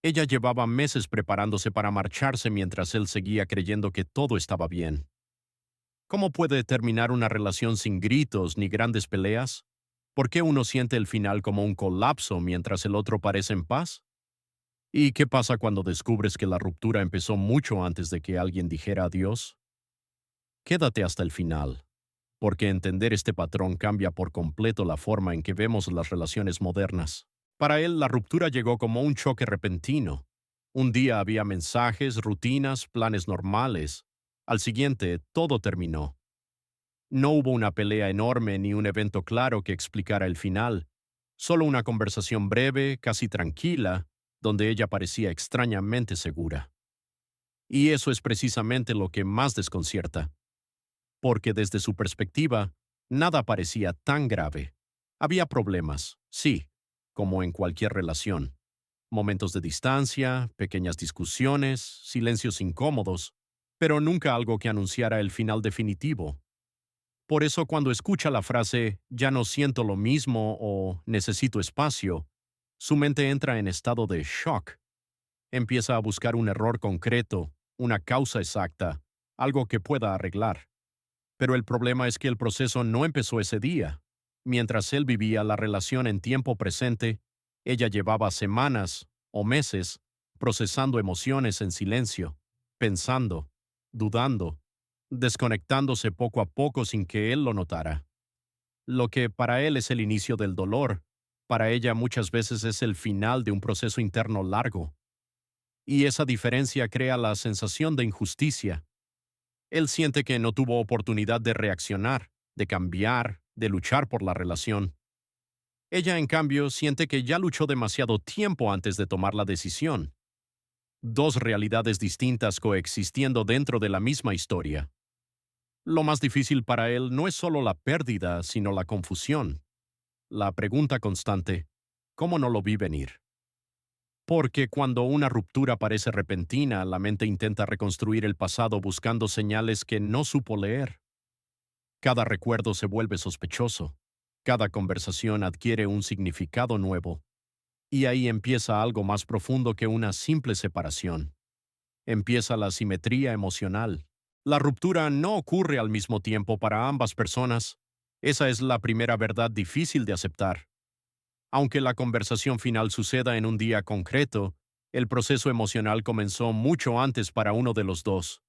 Ella llevaba meses preparándose para marcharse mientras él seguía creyendo que todo estaba bien. ¿Cómo puede terminar una relación sin gritos ni grandes peleas? ¿Por qué uno siente el final como un colapso mientras el otro parece en paz? ¿Y qué pasa cuando descubres que la ruptura empezó mucho antes de que alguien dijera adiós? Quédate hasta el final, porque entender este patrón cambia por completo la forma en que vemos las relaciones modernas. Para él, la ruptura llegó como un choque repentino. Un día había mensajes, rutinas, planes normales. Al siguiente, todo terminó. No hubo una pelea enorme ni un evento claro que explicara el final, solo una conversación breve, casi tranquila, donde ella parecía extrañamente segura. Y eso es precisamente lo que más desconcierta, porque desde su perspectiva, nada parecía tan grave. Había problemas, sí, como en cualquier relación. Momentos de distancia, pequeñas discusiones, silencios incómodos, pero nunca algo que anunciara el final definitivo. Por eso cuando escucha la frase ya no siento lo mismo o necesito espacio, su mente entra en estado de shock. Empieza a buscar un error concreto, una causa exacta, algo que pueda arreglar. Pero el problema es que el proceso no empezó ese día. Mientras él vivía la relación en tiempo presente, ella llevaba semanas o meses procesando emociones en silencio, pensando, dudando, desconectándose poco a poco sin que él lo notara. Lo que para él es el inicio del dolor, para ella muchas veces es el final de un proceso interno largo. Y esa diferencia crea la sensación de injusticia. Él siente que no tuvo oportunidad de reaccionar, de cambiar, de luchar por la relación. Ella, en cambio, siente que ya luchó demasiado tiempo antes de tomar la decisión. Dos realidades distintas coexistiendo dentro de la misma historia. Lo más difícil para él no es solo la pérdida, sino la confusión. La pregunta constante, ¿cómo no lo vi venir? Porque cuando una ruptura parece repentina, la mente intenta reconstruir el pasado buscando señales que no supo leer. Cada recuerdo se vuelve sospechoso. Cada conversación adquiere un significado nuevo. Y ahí empieza algo más profundo que una simple separación. Empieza la asimetría emocional. La ruptura no ocurre al mismo tiempo para ambas personas. Esa es la primera verdad difícil de aceptar. Aunque la conversación final suceda en un día concreto, el proceso emocional comenzó mucho antes para uno de los dos.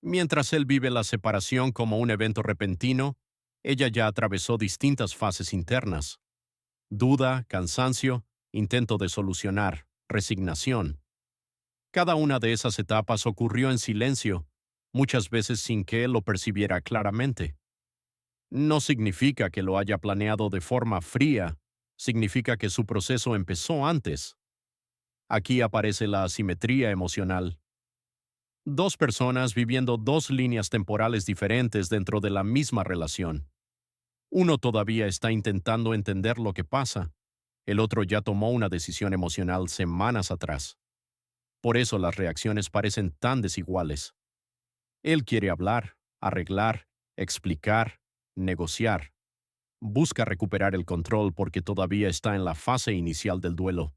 Mientras él vive la separación como un evento repentino, ella ya atravesó distintas fases internas. Duda, cansancio, intento de solucionar, resignación. Cada una de esas etapas ocurrió en silencio, muchas veces sin que él lo percibiera claramente. No significa que lo haya planeado de forma fría, significa que su proceso empezó antes. Aquí aparece la asimetría emocional. Dos personas viviendo dos líneas temporales diferentes dentro de la misma relación. Uno todavía está intentando entender lo que pasa. El otro ya tomó una decisión emocional semanas atrás. Por eso las reacciones parecen tan desiguales. Él quiere hablar, arreglar, explicar, negociar. Busca recuperar el control porque todavía está en la fase inicial del duelo.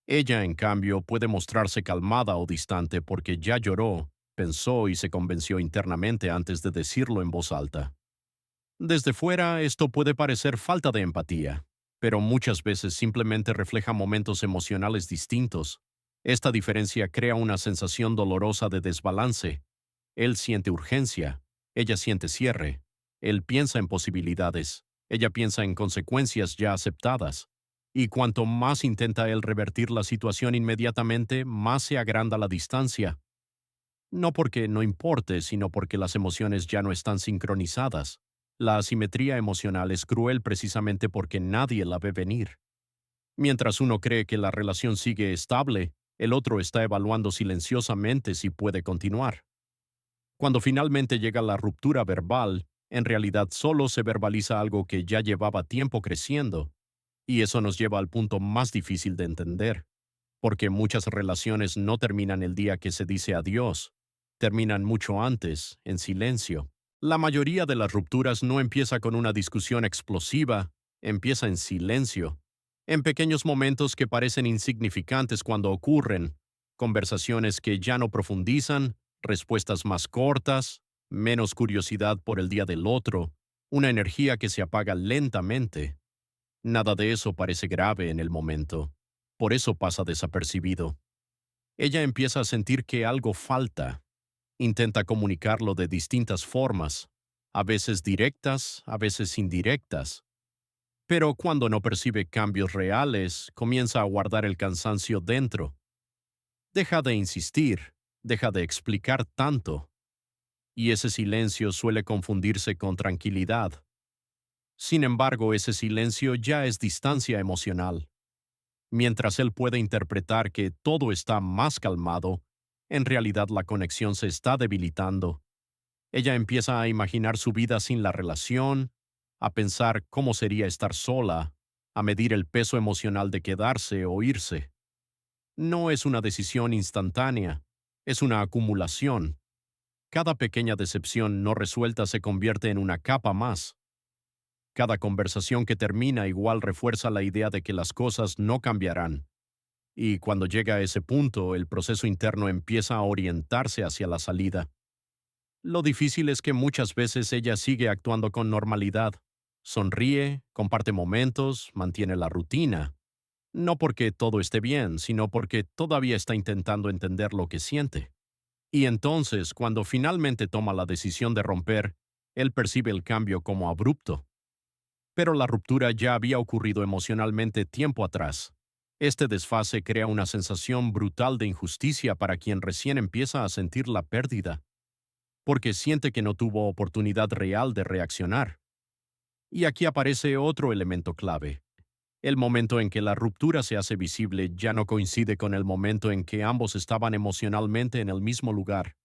Ella, en cambio, puede mostrarse calmada o distante porque ya lloró, pensó y se convenció internamente antes de decirlo en voz alta. Desde fuera, esto puede parecer falta de empatía, pero muchas veces simplemente refleja momentos emocionales distintos. Esta diferencia crea una sensación dolorosa de desbalance. Él siente urgencia, ella siente cierre. Él piensa en posibilidades, ella piensa en consecuencias ya aceptadas. Y cuanto más intenta él revertir la situación inmediatamente, más se agranda la distancia. No porque no importe, sino porque las emociones ya no están sincronizadas. La asimetría emocional es cruel precisamente porque nadie la ve venir. Mientras uno cree que la relación sigue estable, el otro está evaluando silenciosamente si puede continuar. Cuando finalmente llega la ruptura verbal, en realidad solo se verbaliza algo que ya llevaba tiempo creciendo, y eso nos lleva al punto más difícil de entender, porque muchas relaciones no terminan el día que se dice adiós, terminan mucho antes, en silencio. La mayoría de las rupturas no empieza con una discusión explosiva, empieza en silencio. En pequeños momentos que parecen insignificantes cuando ocurren, conversaciones que ya no profundizan, respuestas más cortas, menos curiosidad por el día del otro, una energía que se apaga lentamente. Nada de eso parece grave en el momento. Por eso pasa desapercibido. Ella empieza a sentir que algo falta. Intenta comunicarlo de distintas formas, a veces directas, a veces indirectas. Pero cuando no percibe cambios reales, comienza a guardar el cansancio dentro. Deja de insistir, deja de explicar tanto, y ese silencio suele confundirse con tranquilidad. Sin embargo, ese silencio ya es distancia emocional. Mientras él puede interpretar que todo está más calmado, en realidad la conexión se está debilitando. Ella empieza a imaginar su vida sin la relación, a pensar cómo sería estar sola, a medir el peso emocional de quedarse o irse. No es una decisión instantánea, es una acumulación. Cada pequeña decepción no resuelta se convierte en una capa más. Cada conversación que termina igual refuerza la idea de que las cosas no cambiarán. Y cuando llega a ese punto, el proceso interno empieza a orientarse hacia la salida. Lo difícil es que muchas veces ella sigue actuando con normalidad. Sonríe, comparte momentos, mantiene la rutina. No porque todo esté bien, sino porque todavía está intentando entender lo que siente. Y entonces, cuando finalmente toma la decisión de romper, él percibe el cambio como abrupto. Pero la ruptura ya había ocurrido emocionalmente tiempo atrás. Este desfase crea una sensación brutal de injusticia para quien recién empieza a sentir la pérdida, porque siente que no tuvo oportunidad real de reaccionar. Y aquí aparece otro elemento clave. El momento en que la ruptura se hace visible ya no coincide con el momento en que ambos estaban emocionalmente en el mismo lugar.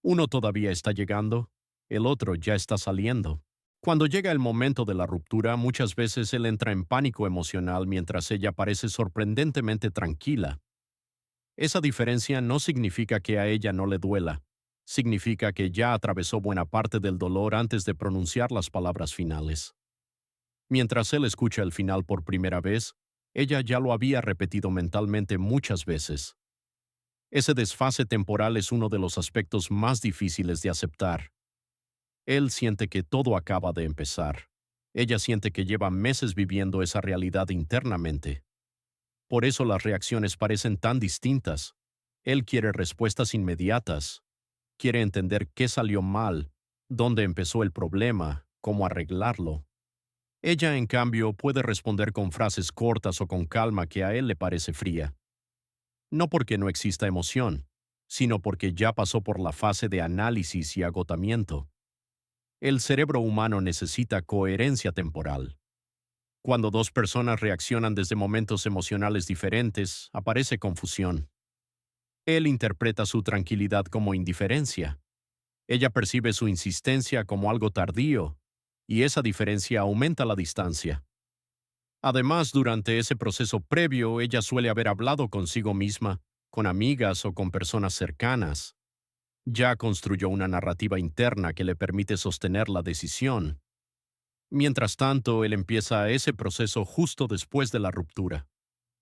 Uno todavía está llegando, el otro ya está saliendo. Cuando llega el momento de la ruptura, muchas veces él entra en pánico emocional mientras ella parece sorprendentemente tranquila. Esa diferencia no significa que a ella no le duela. Significa que ya atravesó buena parte del dolor antes de pronunciar las palabras finales. Mientras él escucha el final por primera vez, ella ya lo había repetido mentalmente muchas veces. Ese desfase temporal es uno de los aspectos más difíciles de aceptar. Él siente que todo acaba de empezar. Ella siente que lleva meses viviendo esa realidad internamente. Por eso las reacciones parecen tan distintas. Él quiere respuestas inmediatas. Quiere entender qué salió mal, dónde empezó el problema, cómo arreglarlo. Ella, en cambio, puede responder con frases cortas o con calma que a él le parece fría. No porque no exista emoción, sino porque ya pasó por la fase de análisis y agotamiento. El cerebro humano necesita coherencia temporal. Cuando dos personas reaccionan desde momentos emocionales diferentes, aparece confusión. Él interpreta su tranquilidad como indiferencia. Ella percibe su insistencia como algo tardío, y esa diferencia aumenta la distancia. Además, durante ese proceso previo, ella suele haber hablado consigo misma, con amigas o con personas cercanas. Ya construyó una narrativa interna que le permite sostener la decisión. Mientras tanto, él empieza ese proceso justo después de la ruptura.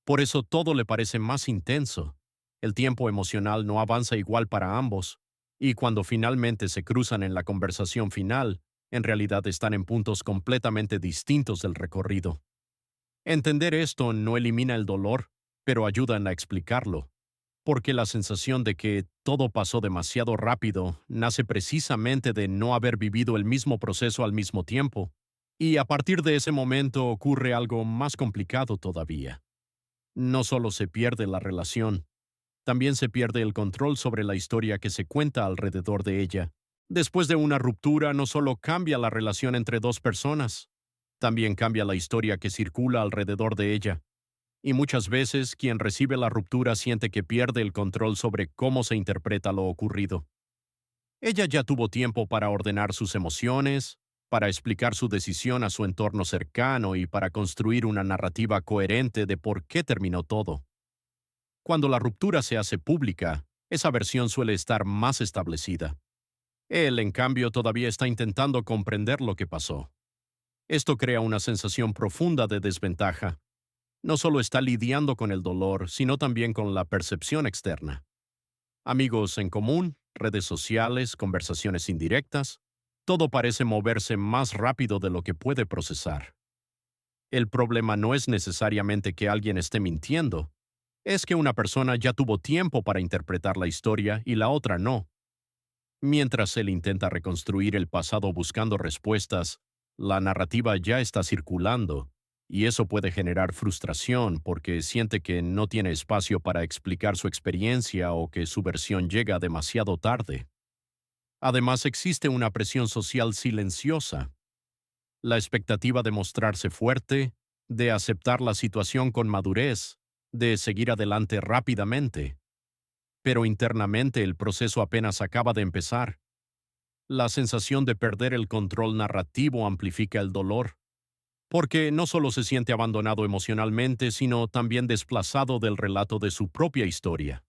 Por eso todo le parece más intenso. El tiempo emocional no avanza igual para ambos, y cuando finalmente se cruzan en la conversación final, en realidad están en puntos completamente distintos del recorrido. Entender esto no elimina el dolor, pero ayuda a explicarlo, porque la sensación de que todo pasó demasiado rápido nace precisamente de no haber vivido el mismo proceso al mismo tiempo, y a partir de ese momento ocurre algo más complicado todavía. No solo se pierde la relación, también se pierde el control sobre la historia que se cuenta alrededor de ella. Después de una ruptura no solo cambia la relación entre dos personas, también cambia la historia que circula alrededor de ella. Y muchas veces quien recibe la ruptura siente que pierde el control sobre cómo se interpreta lo ocurrido. Ella ya tuvo tiempo para ordenar sus emociones, para explicar su decisión a su entorno cercano y para construir una narrativa coherente de por qué terminó todo. Cuando la ruptura se hace pública, esa versión suele estar más establecida. Él, en cambio, todavía está intentando comprender lo que pasó. Esto crea una sensación profunda de desventaja. no solo está lidiando con el dolor, sino también con la percepción externa. Amigos en común, redes sociales, conversaciones indirectas, todo parece moverse más rápido de lo que puede procesar. El problema no es necesariamente que alguien esté mintiendo, es que una persona ya tuvo tiempo para interpretar la historia y la otra no. Mientras él intenta reconstruir el pasado buscando respuestas, la narrativa ya está circulando, y eso puede generar frustración porque siente que no tiene espacio para explicar su experiencia o que su versión llega demasiado tarde. Además, existe una presión social silenciosa, la expectativa de mostrarse fuerte, de aceptar la situación con madurez, de seguir adelante rápidamente. Pero internamente el proceso apenas acaba de empezar. La sensación de perder el control narrativo amplifica el dolor, porque no solo se siente abandonado emocionalmente, sino también desplazado del relato de su propia historia.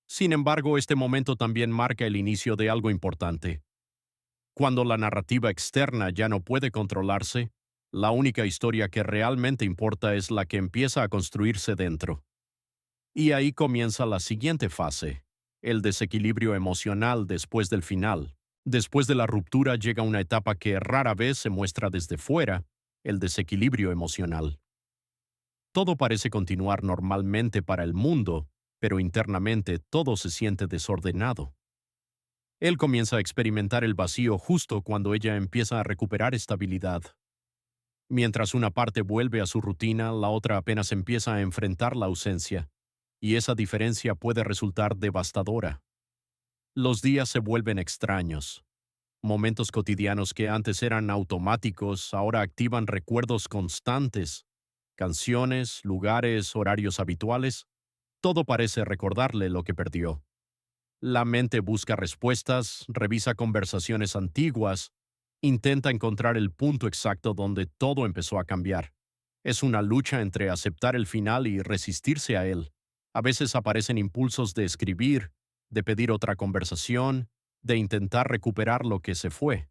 Sin embargo, este momento también marca el inicio de algo importante. Cuando la narrativa externa ya no puede controlarse, la única historia que realmente importa es la que empieza a construirse dentro. Y ahí comienza la siguiente fase, el desequilibrio emocional después del final. Después de la ruptura llega una etapa que rara vez se muestra desde fuera, el desequilibrio emocional. Todo parece continuar normalmente para el mundo, pero internamente todo se siente desordenado. Él comienza a experimentar el vacío justo cuando ella empieza a recuperar estabilidad. Mientras una parte vuelve a su rutina, la otra apenas empieza a enfrentar la ausencia, y esa diferencia puede resultar devastadora. Los días se vuelven extraños. Momentos cotidianos que antes eran automáticos ahora activan recuerdos constantes. Canciones, lugares, horarios habituales. Todo parece recordarle lo que perdió. La mente busca respuestas, revisa conversaciones antiguas, intenta encontrar el punto exacto donde todo empezó a cambiar. Es una lucha entre aceptar el final y resistirse a él. A veces aparecen impulsos de escribir, de pedir otra conversación, de intentar recuperar lo que se fue.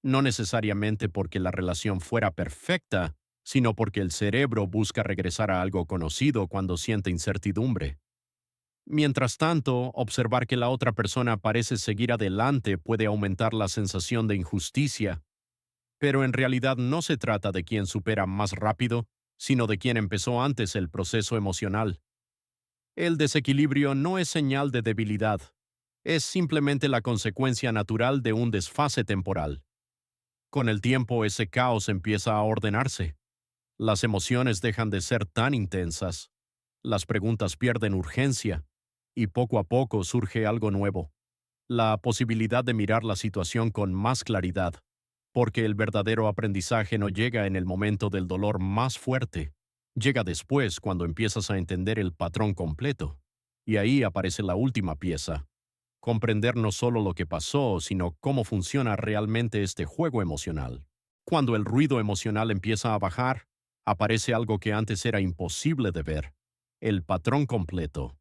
No necesariamente porque la relación fuera perfecta, sino porque el cerebro busca regresar a algo conocido cuando siente incertidumbre. Mientras tanto, observar que la otra persona parece seguir adelante puede aumentar la sensación de injusticia, pero en realidad no se trata de quien supera más rápido, sino de quien empezó antes el proceso emocional. El desequilibrio no es señal de debilidad, es simplemente la consecuencia natural de un desfase temporal. Con el tiempo ese caos empieza a ordenarse. Las emociones dejan de ser tan intensas, las preguntas pierden urgencia, y poco a poco surge algo nuevo, la posibilidad de mirar la situación con más claridad, porque el verdadero aprendizaje no llega en el momento del dolor más fuerte, llega después cuando empiezas a entender el patrón completo. Y ahí aparece la última pieza, comprender no solo lo que pasó, sino cómo funciona realmente este juego emocional. Cuando el ruido emocional empieza a bajar, aparece algo que antes era imposible de ver, el patrón completo.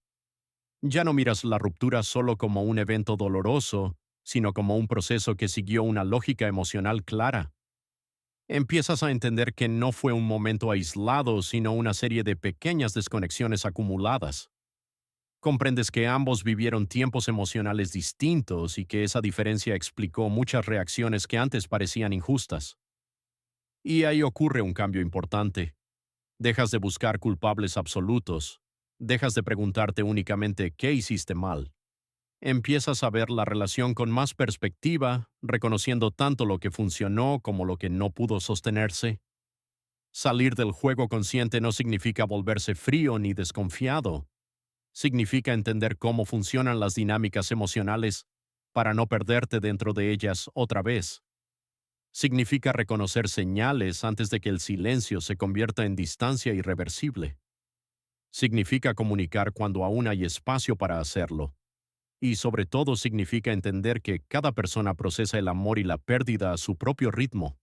Ya no miras la ruptura solo como un evento doloroso, sino como un proceso que siguió una lógica emocional clara. Empiezas a entender que no fue un momento aislado, sino una serie de pequeñas desconexiones acumuladas. Comprendes que ambos vivieron tiempos emocionales distintos y que esa diferencia explicó muchas reacciones que antes parecían injustas. Y ahí ocurre un cambio importante. Dejas de buscar culpables absolutos. Dejas de preguntarte únicamente qué hiciste mal. Empiezas a ver la relación con más perspectiva, reconociendo tanto lo que funcionó como lo que no pudo sostenerse. Salir del juego consciente no significa volverse frío ni desconfiado. Significa entender cómo funcionan las dinámicas emocionales para no perderte dentro de ellas otra vez. Significa reconocer señales antes de que el silencio se convierta en distancia irreversible. Significa comunicar cuando aún hay espacio para hacerlo. Y sobre todo significa entender que cada persona procesa el amor y la pérdida a su propio ritmo.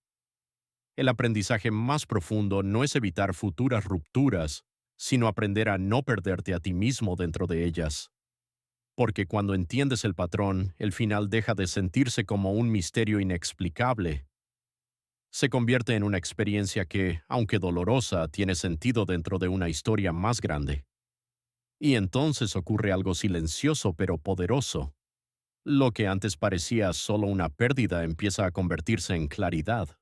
El aprendizaje más profundo no es evitar futuras rupturas, sino aprender a no perderte a ti mismo dentro de ellas. Porque cuando entiendes el patrón, el final deja de sentirse como un misterio inexplicable. se convierte en una experiencia que, aunque dolorosa, tiene sentido dentro de una historia más grande. Y entonces ocurre algo silencioso pero poderoso. Lo que antes parecía solo una pérdida empieza a convertirse en claridad.